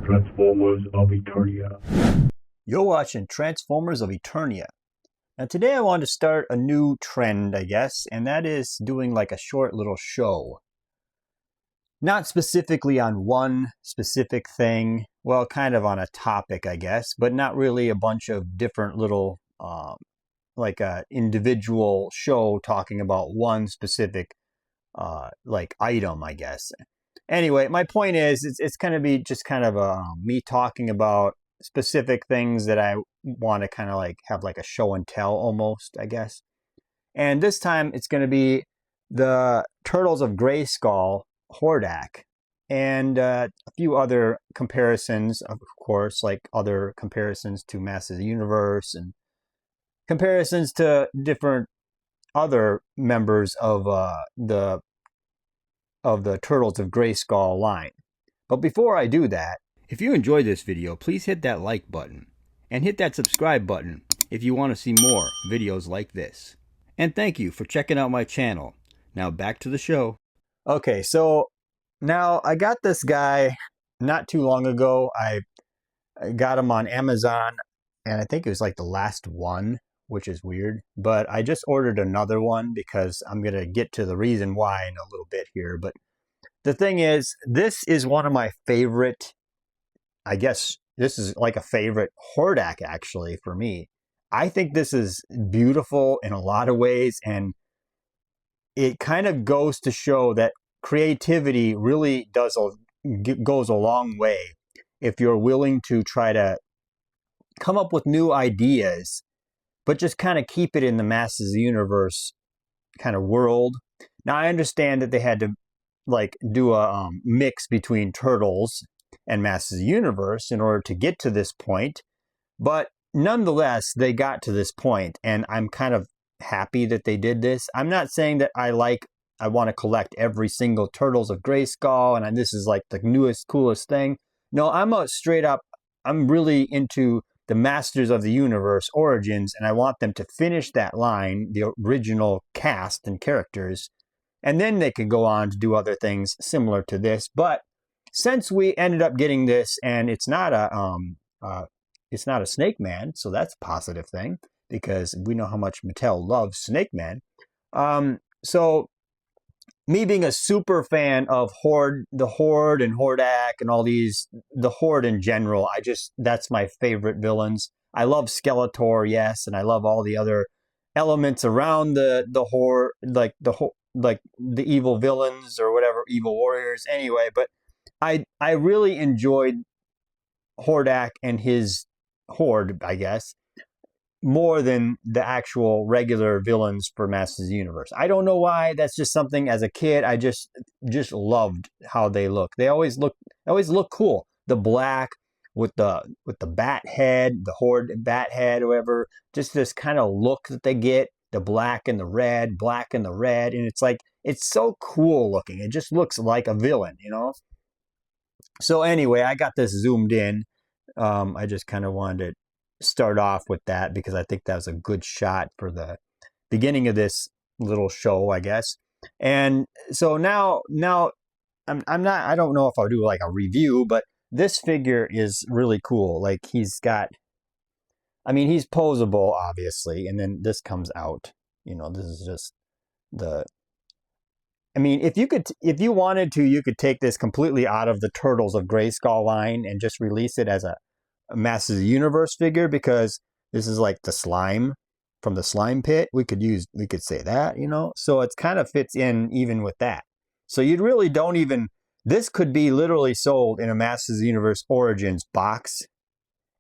Transformers of Eternia. You're watching Transformers of Eternia. Now today I want to start a new trend, I guess, and that is doing like a short little show. Not specifically on one specific thing, well, kind of on a topic, I guess, but not really a bunch of different little, like a individual show talking about one specific, like item, I guess. Anyway, my point is, it's going to be just kind of me talking about specific things that I want to kind of like have like a show and tell almost, I guess. And this time it's going to be the Turtles of Grayskull, Hordak, and a few other comparisons, of course, like other comparisons to Masters of the Universe and comparisons to different other members of the Turtles of Grayskull line. But before I do that, if you enjoyed this video, please hit that like button and hit that subscribe button if you want to see more videos like this. And thank you for checking out my channel. Now back to the show. Okay, so now I got this guy not too long ago. I got him on Amazon, and I think it was like the last one, which is weird. But I just ordered another one because I'm going to get to the reason why in a little bit here. But the thing is, this is one of my favorite, I guess this is like a favorite Hordak actually for me. I think this is beautiful in a lot of ways, and it kind of goes to show that creativity really goes a long way if you're willing to try to come up with new ideas, but just kind of keep it in the Masters of the Universe kind of world. Now I understand that they had to like do a mix between Turtles and Masters of the Universe in order to get to this point, but nonetheless they got to this point, and I'm kind of happy that they did this. I'm not saying that I want to collect every single Turtles of Grayskull and this is like the newest coolest thing. No, I'm really into the Masters of the Universe Origins, and I want them to finish that line, the original cast and characters, and then they could go on to do other things similar to this. But since we ended up getting this, and it's not a Snake Man, so that's a positive thing because we know how much Mattel loves Snake Man. So me being a super fan of the Horde and Hordak and all these, the Horde in general, that's my favorite villains. I love Skeletor, yes, and I love all the other elements around the Horde, like the evil villains or whatever, evil warriors. Anyway, but I really enjoyed Hordak and his Horde, I guess, more than the actual regular villains for Masters of the Universe. I don't know why. That's just something as a kid I just loved how they look. They always look cool. The black with the bat head, the Horde bat head, or whatever. Just this kind of look that they get. The black and the red, and it's like, it's so cool looking. It just looks like a villain, you know? So anyway, I got this zoomed in. I just kind of wanted to start off with that because I think that was a good shot for the beginning of this little show, I guess. And so now I don't know if I'll do like a review, but this figure is really cool. Like he's posable, obviously, and then this comes out. You know, this is just if you wanted to, you could take this completely out of the Turtles of Grayskull line and just release it as a Masters of the Universe figure, because this is like the slime from the slime pit. We could say that, you know, so it kind of fits in even with that. So you really don't even, this could be literally sold in a Masters of the Universe Origins box,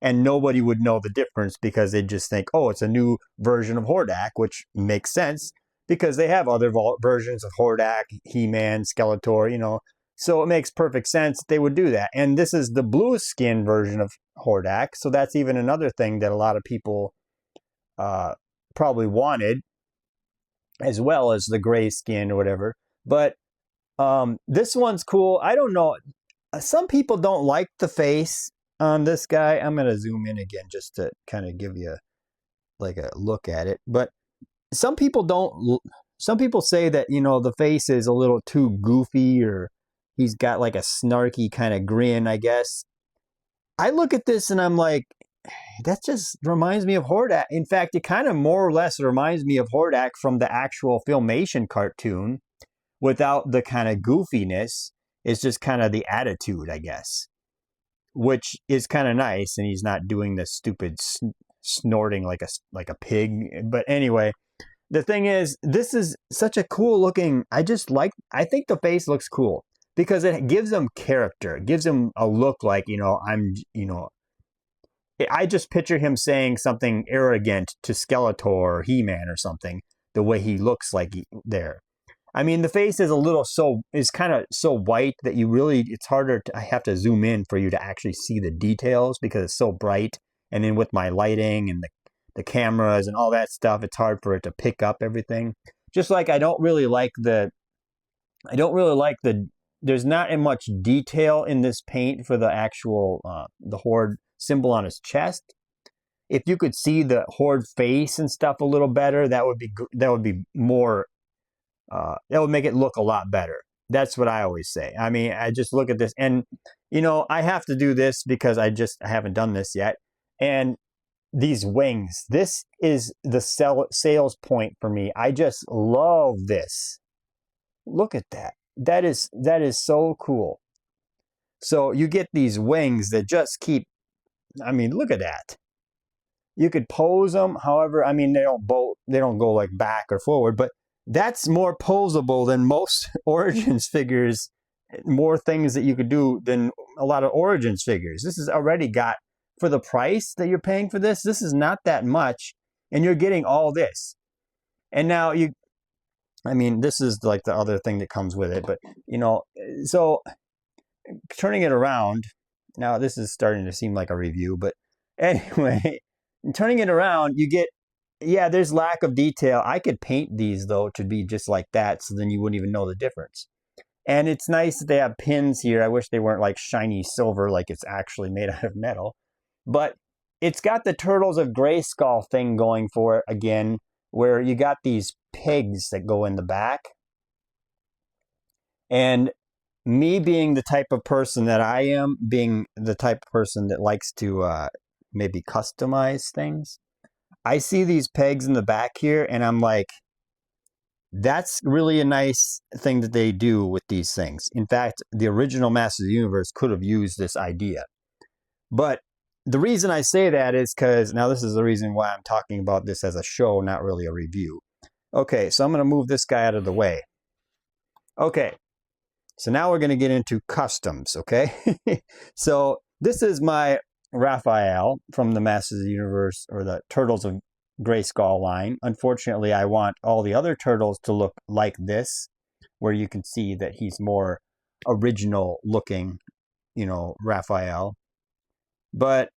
and nobody would know the difference because they'd just think, oh, it's a new version of Hordak, which makes sense because they have other versions of Hordak, He-Man, Skeletor, you know. So it makes perfect sense they would do that. And this is the blue skin version of Hordak, so that's even another thing that a lot of people probably wanted, as well as the gray skin or whatever. But this one's cool. I don't know. Some people don't like the face on this guy. I'm going to zoom in again just to kind of give you like a look at it. But some people say that, you know, the face is a little too goofy, or he's got like a snarky kind of grin, I guess. I look at this and I'm like, that just reminds me of Hordak. In fact, it kind of more or less reminds me of Hordak from the actual Filmation cartoon without the kind of goofiness. It's just kind of the attitude, I guess, which is kind of nice. And he's not doing this stupid snorting like a pig. But anyway, the thing is, this is such a cool looking. I think the face looks cool because it gives him character. It gives him a look like, I just picture him saying something arrogant to Skeletor or He-Man or something, the way he looks like there. I mean, the face is kind of so white that it's harder I have to zoom in for you to actually see the details because it's so bright. And then with my lighting and the cameras and all that stuff, it's hard for it to pick up everything. Just like I don't really like there's not much detail in this paint for the actual, the Horde symbol on his chest. If you could see the Horde face and stuff a little better, that would be more, that would make it look a lot better. That's what I always say. I mean, I just look at this and, I have to do this because I haven't done this yet. And these wings, this is the sales point for me. I just love this. Look at that. That is so cool. So you get these wings that just keep, I mean, look at that. You could pose them. However, I mean, they don't go like back or forward, but that's more posable than most Origins figures, more things that you could do than a lot of Origins figures. This is already got, for the price that you're paying for this is not that much, and you're getting all this. And now this is like the other thing that comes with it, but so turning it around, now this is starting to seem like a review, but anyway, turning it around, you get, there's lack of detail. I could paint these though to be just like that, so then you wouldn't even know the difference. And it's nice that they have pins here. I wish they weren't like shiny silver, like it's actually made out of metal. But it's got the Turtles of Grayskull thing going for it again, where you got these pegs that go in the back. And me being the type of person that I am, being the type of person that likes to maybe customize things, I see these pegs in the back here and I'm like, that's really a nice thing that they do with these things. In fact, the original Masters of the Universe could have used this idea. But the reason I say that is because, now this is the reason why I'm talking about this as a show, not really a review. Okay, so I'm going to move this guy out of the way. Okay, so now we're going to get into customs, okay? So this is my Raphael from the Masters of the Universe, or the Turtles of Grayskull line. Unfortunately, I want all the other turtles to look like this, where you can see that he's more original looking, Raphael. But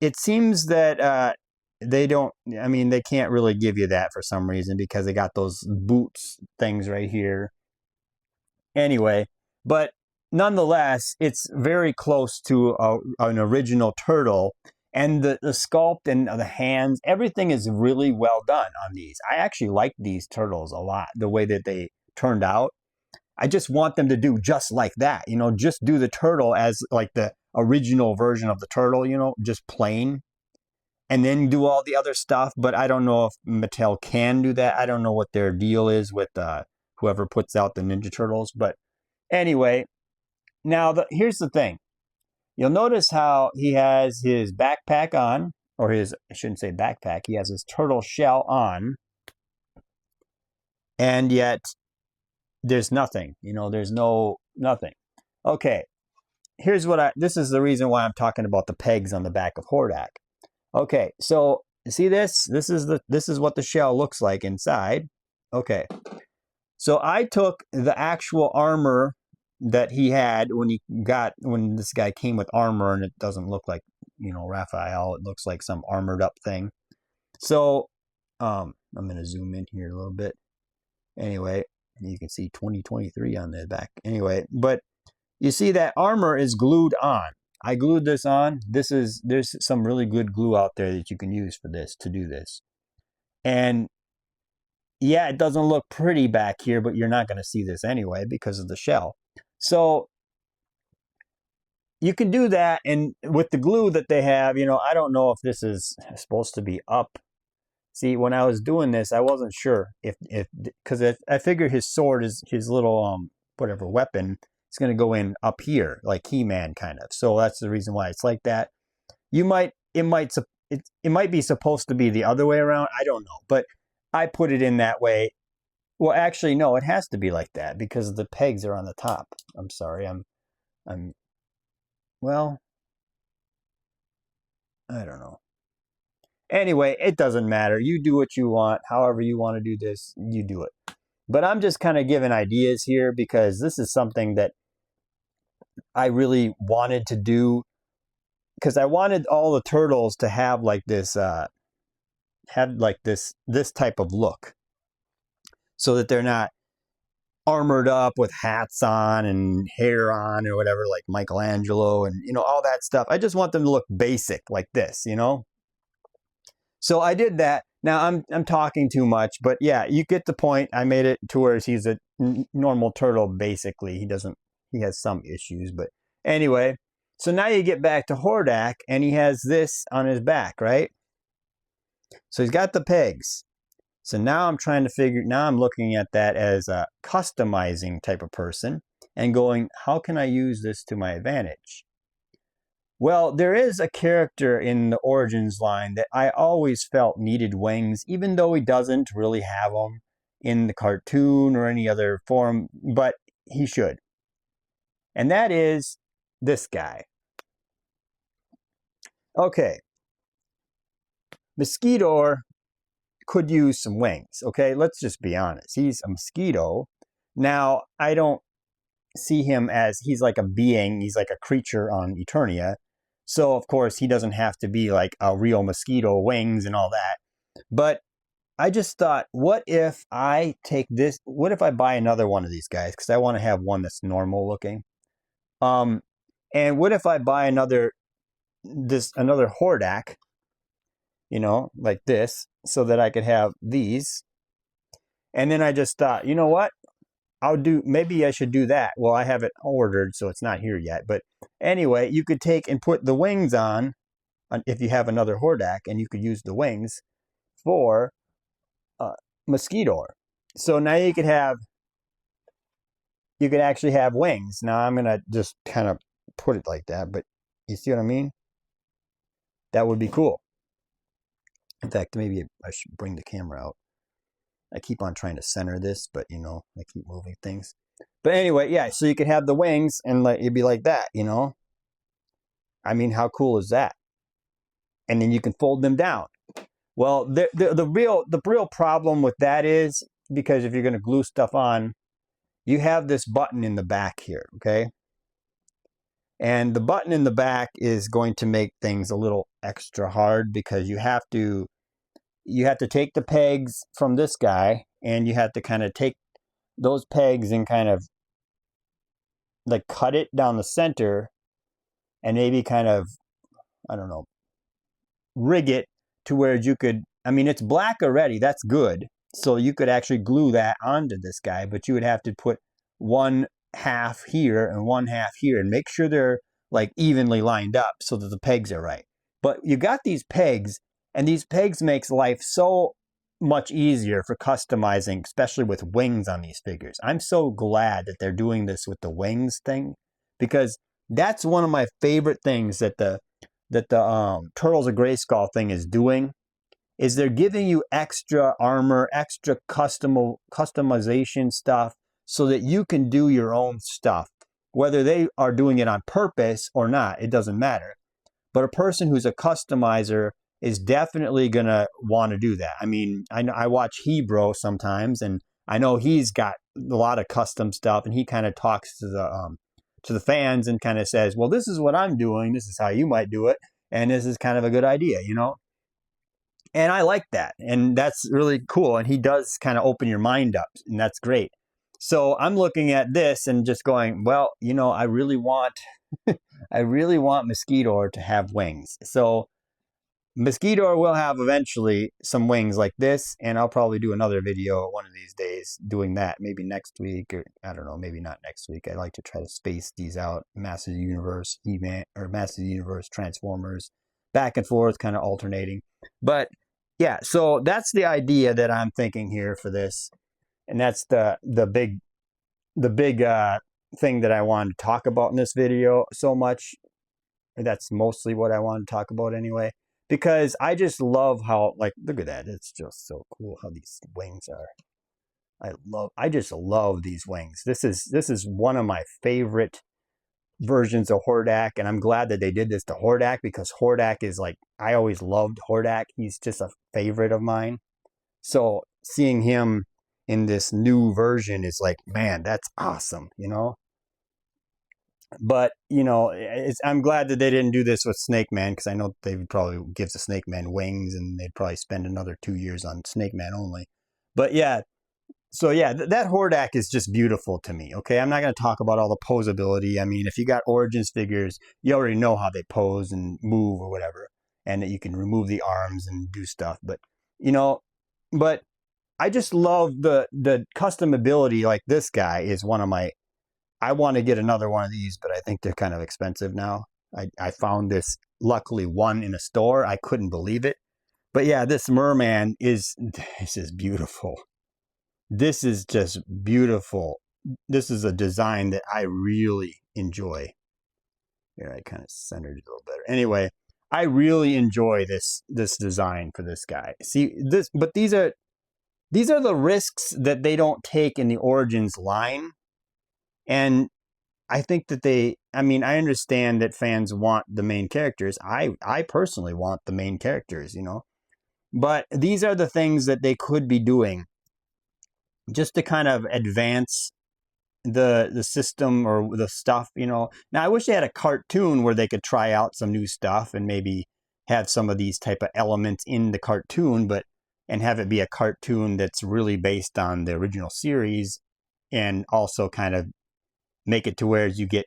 it seems that they can't really give you that for some reason because they got those boots things right here. Anyway, but nonetheless, it's very close to an original turtle. And the sculpt and the hands, everything is really well done on these. I actually like these turtles a lot, the way that they turned out. I just want them to do just like that, just do the turtle as like the original version of the turtle, just plain, and then do all the other stuff. But I don't know if Mattel can do that. I don't know what their deal is with whoever puts out the Ninja Turtles. But anyway, now here's the thing. You'll notice how he has his backpack on, or I shouldn't say backpack, he has his turtle shell on, and yet there's nothing, there's nothing. Okay, this is the reason why I'm talking about the pegs on the back of Hordak. Okay, so see this? This is what the shell looks like inside. Okay, so I took the actual armor that he had when this guy came with armor, and it doesn't look like, Raphael. It looks like some armored up thing. So, I'm going to zoom in here a little bit. Anyway, you can see 2023 on the back. Anyway, but you see that armor is glued on. I glued this on. There's some really good glue out there that you can use for this, to do this. And yeah, it doesn't look pretty back here, but you're not going to see this anyway because of the shell. So you can do that, and with the glue that they have, you know, I don't know if this is supposed to be up. See, when I was doing this, I wasn't sure if because I figured his sword is his little whatever weapon is going to go in up here, like He-Man kind of. So that's the reason why it's like that. It might be supposed to be the other way around. I don't know, but I put it in that way. Well, actually, no, it has to be like that because the pegs are on the top. I'm sorry, well, I don't know. Anyway, it doesn't matter. You do what you want. However you want to do this, you do it. But I'm just kind of giving ideas here because this is something that I really wanted to do because I wanted all the turtles to have like this, this type of look so that they're not armored up with hats on and hair on or whatever, like Michelangelo and, you know, all that stuff. I just want them to look basic like this, you know? So I did that. Now I'm talking too much, but yeah, you get the point. I made it to where he's a normal turtle, basically. He has some issues, but anyway. So now you get back to Hordak, and he has this on his back, right? So he's got the pegs. So now I'm looking at that as a customizing type of person and going, how can I use this to my advantage? Well, there is a character in the Origins line that I always felt needed wings, even though he doesn't really have them in the cartoon or any other form, but he should. And that is this guy. Okay. Mosquito could use some wings, okay? Let's just be honest. He's a mosquito. Now, I don't see him as he's like a being. He's like a creature on Eternia. So, of course, he doesn't have to be like a real mosquito, wings and all that. But I just thought, what if I take this? What if I buy another one of these guys? Because I want to have one that's normal looking. And what if I buy another Hordak, you know, like this, so that I could have these. And then I just thought, you know what? Maybe I should do that. Well, I have it ordered, so it's not here yet. But anyway, you could take and put the wings on if you have another Hordak, and you could use the wings for Mosquito. So now you could actually have wings. Now I'm going to just kind of put it like that, but you see what I mean? That would be cool. In fact, maybe I should bring the camera out. I keep on trying to center this, but, you know, I keep moving things. But anyway, yeah, so you could have the wings and it'd be like that, you know? I mean, how cool is that? And then you can fold them down. Well, the real problem with that is, because if you're going to glue stuff on, you have this button in the back here, okay? And the button in the back is going to make things a little extra hard because you have to take the pegs from this guy, and you have to kind of take those pegs and kind of like cut it down the center and maybe kind of, I don't know, rig it to where you could, I mean, it's black already, that's good. So you could actually glue that onto this guy, but you would have to put one half here and one half here and make sure they're like evenly lined up so that the pegs are right. But you got these pegs, and these pegs makes life so much easier for customizing, especially with wings on these figures. I'm so glad that they're doing this with the wings thing, because that's one of my favorite things that the Turtles of Grayskull thing is doing, is they're giving you extra armor, extra customization stuff so that you can do your own stuff. Whether they are doing it on purpose or not, it doesn't matter. But a person who's a customizer is definitely going to want to do that. I mean, I watch Hebro sometimes, and I know he's got a lot of custom stuff, and he kind of talks to the fans and kind of says, well, this is what I'm doing, this is how you might do it, and this is kind of a good idea, you know? And I like that, and that's really cool, and he does kind of open your mind up, and that's great. So I'm looking at this and just going, well, you know, I really want Mosquito to have wings. So Mosquito will have eventually some wings like this, and I'll probably do another video one of these days doing that, maybe next week, or I don't know, maybe not next week. I like to try to space these out. Masters of the Universe, He-Man, or Masters of the Universe, Transformers, back and forth, kind of alternating. But yeah, so that's the idea that I'm thinking here for this, and that's the big thing that I wanted to talk about in this video so much. That's mostly what I wanted to talk about anyway. Because I just love how, like, look at that. It's just so cool how these wings are. I just love these wings. This is one of my favorite versions of Hordak, and I'm glad that they did this to Hordak, because Hordak is like, I always loved Hordak. He's just a favorite of mine. So seeing him in this new version is like, man, that's awesome, you know? But, you know, I'm glad that they didn't do this with Snake Man, because I know they would probably give the Snake Man wings, and they'd probably spend another 2 years on Snake Man only. But yeah, so yeah, that Hordak is just beautiful to me, okay? I'm not going to talk about all the posability. I mean, if you got Origins figures, you already know how they pose and move or whatever, and that you can remove the arms and do stuff. But, you know, but I just love the customability. Like this guy is one of my... I want to get another one of these, but I think they're kind of expensive now. I found this, luckily, one in a store. I couldn't believe it. But yeah, this merman this is beautiful. This is just beautiful. This is a design that I really enjoy. Here, I kind of centered it a little better. Anyway, I really enjoy this design for this guy. See, but these are the risks that they don't take in the Origins line. And I think that I mean, I understand that fans want the main characters. I personally want the main characters, you know. But these are the things that they could be doing just to kind of advance the system or the stuff, you know. Now, I wish they had a cartoon where they could try out some new stuff and maybe have some of these type of elements in the cartoon, and have it be a cartoon that's really based on the original series, and also kind of make it to where you get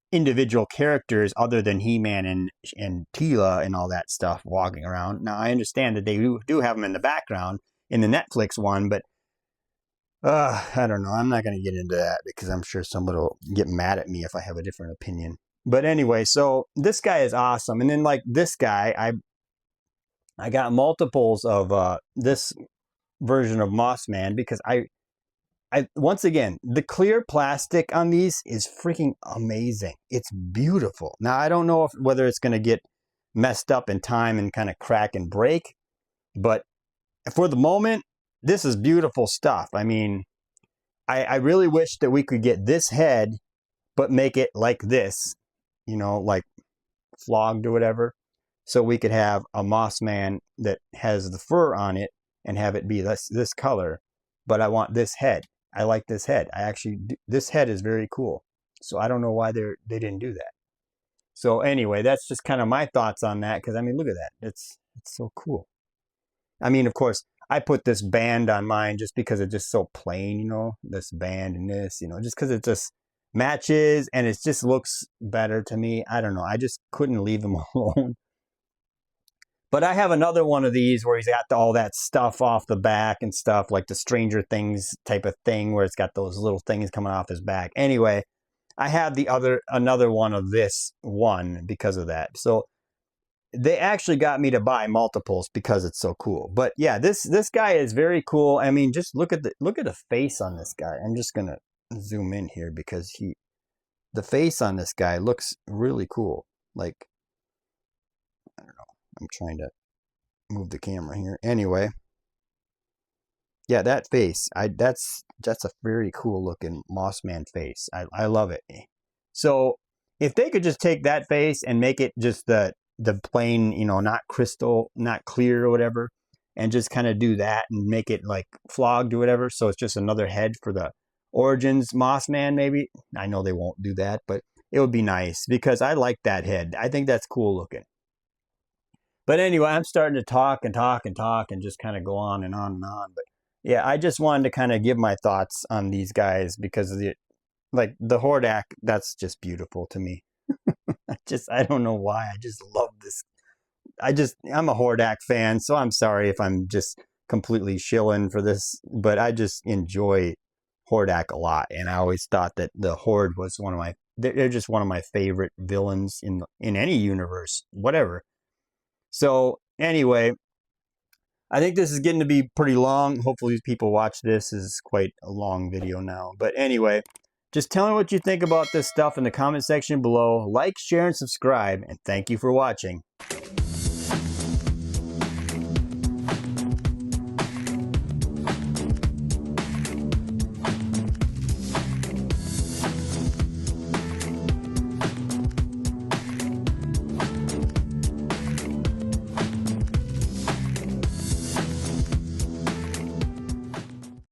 individual characters other than He-Man and Teela and all that stuff walking around. Now, I understand that they do have them in the background in the Netflix one, but I don't know. I'm not going to get into that, because I'm sure somebody will get mad at me if I have a different opinion. But anyway, so this guy is awesome. And then, like, this guy, I got multiples of this version of Moss Man, because once again, the clear plastic on these is freaking amazing. It's beautiful. Now, I don't know whether it's going to get messed up in time and kind of crack and break, but for the moment, this is beautiful stuff. I mean, I really wish that we could get this head, but make it like this, you know, like flogged or whatever, so we could have a Moss Man that has the fur on it and have it be this color. But I want this head. I like this head. This head is very cool. So I don't know why they didn't do that. So anyway, that's just kind of my thoughts on that, because I mean, look at that. It's so cool. I mean, of course, I put this band on mine just because it's just so plain, you know, this band and this, you know, just because it just matches and it just looks better to me. I don't know. I just couldn't leave them alone. But I have another one of these where he's got all that stuff off the back and stuff, like the Stranger Things type of thing, where it's got those little things coming off his back. Anyway, I have another one of this one because of that. So they actually got me to buy multiples because it's so cool. But yeah, this guy is very cool. I mean, just look at the face on this guy. I'm just gonna zoom in here, because the face on this guy looks really cool. Like, I don't know. I'm trying to move the camera here. Anyway, yeah, that face. That's a very cool looking Moss Man face. I love it. So if they could just take that face and make it just the plain, you know, not crystal, not clear or whatever, and just kind of do that and make it like flogged or whatever, so it's just another head for the Origins Moss Man, maybe. I know they won't do that, but it would be nice, because I like that head. I think that's cool looking. But anyway, I'm starting to talk and just kind of go on and on and on. But yeah, I just wanted to kind of give my thoughts on these guys, because of the Hordak, that's just beautiful to me. I don't know why. I just love I'm a Hordak fan, so I'm sorry if I'm just completely shilling for this, but I just enjoy Hordak a lot, and I always thought that the Horde was they're just one of my favorite villains in any universe, whatever. So anyway, I think this is getting to be pretty long. Hopefully people watch this. This is quite a long video now. But anyway, just tell me what you think about this stuff in the comment section below. Like, share, and subscribe. And thank you for watching.